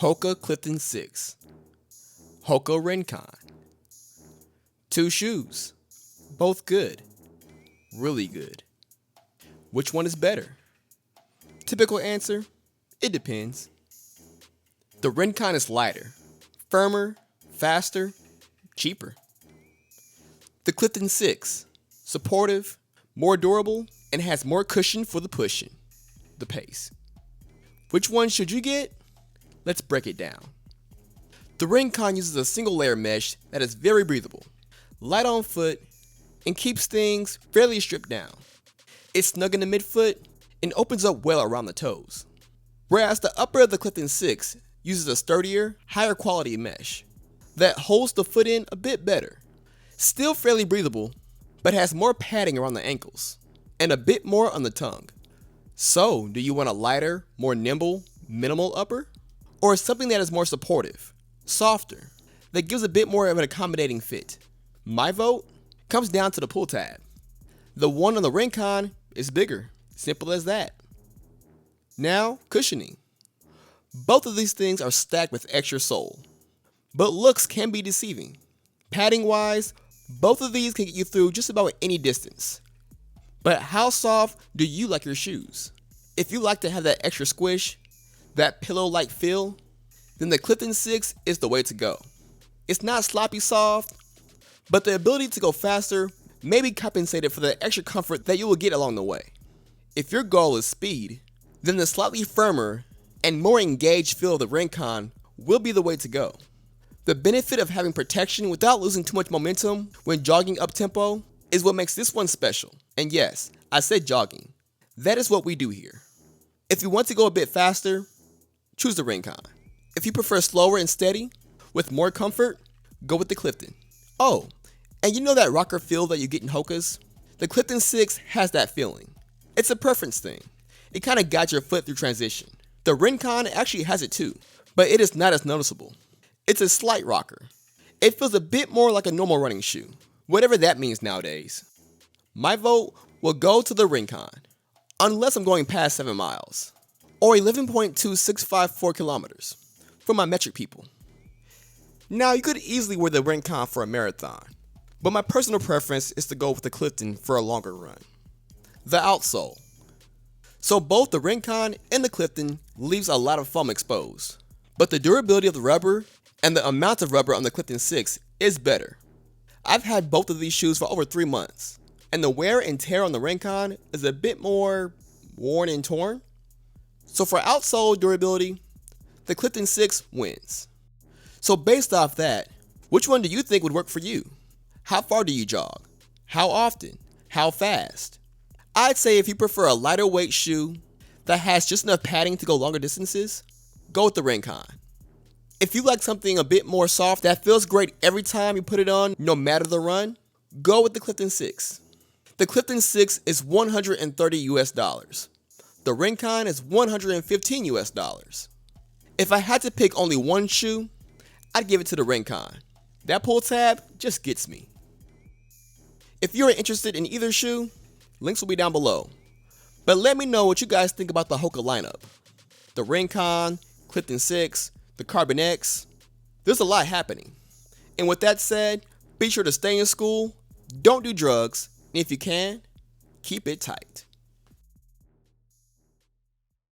HOKA Clifton 6, HOKA RINCON. 2 shoes, both good, really good. Which one is better? Typical answer, it depends. The RINCON is lighter, firmer, faster, cheaper. The Clifton 6, supportive, more durable, and has more cushion for the pushing, the pace. Which one should you get? Let's break it down. The RINCON uses a single layer mesh that is very breathable, light on foot, and keeps things fairly stripped down. It's snug in the midfoot and opens up well around the toes. Whereas the upper of the Clifton 6 uses a sturdier, higher quality mesh that holds the foot in a bit better. Still fairly breathable, but has more padding around the ankles and a bit more on the tongue. So, do you want a lighter, more nimble, minimal upper? Or something that is more supportive, softer, that gives a bit more of an accommodating fit? My vote comes down to the pull tab. The one on the RINCON is bigger, simple as that. Now, cushioning. Both of these things are stacked with extra sole, but looks can be deceiving. Padding wise, both of these can get you through just about any distance. But how soft do you like your shoes? If you like to have that extra squish, that pillow-like feel, then the Clifton 6 is the way to go. It's not sloppy soft, but the ability to go faster may be compensated for the extra comfort that you will get along the way. If your goal is speed, then the slightly firmer and more engaged feel of the RINCON will be the way to go. The benefit of having protection without losing too much momentum when jogging up-tempo is what makes this one special. And yes, I said jogging. That is what we do here. If you want to go a bit faster, choose the RINCON. If you prefer slower and steady, with more comfort, go with the Clifton. Oh, and you know that rocker feel that you get in HOKAs? The Clifton 6 has that feeling. It's a preference thing. It kind of guides your foot through transition. The RINCON actually has it too, but it is not as noticeable. It's a slight rocker. It feels a bit more like a normal running shoe, whatever that means nowadays. My vote will go to the RINCON, unless I'm going past 7 miles, or 11.2654 kilometers for my metric people. Now, you could easily wear the RINCON for a marathon, but my personal preference is to go with the Clifton for a longer run. The outsole. So both the RINCON and the Clifton leaves a lot of foam exposed, but the durability of the rubber and the amount of rubber on the Clifton 6 is better. I've had both of these shoes for over 3 months, and the wear and tear on the RINCON is a bit more worn and torn. So for outsole durability, the Clifton 6 wins. So based off that, which one do you think would work for you? How far do you jog? How often? How fast? I'd say if you prefer a lighter weight shoe that has just enough padding to go longer distances, go with the RINCON. If you like something a bit more soft that feels great every time you put it on, no matter the run, go with the Clifton 6. The Clifton 6 is $130 US. The RINCON is $115 US. If I had to pick only one shoe, I'd give it to the RINCON. That pull tab just gets me. If you're interested in either shoe, links will be down below. But let me know what you guys think about the HOKA lineup. The RINCON, Clifton 6, the Carbon X. There's a lot happening. And with that said, be sure to stay in school, don't do drugs, and if you can, keep it tight.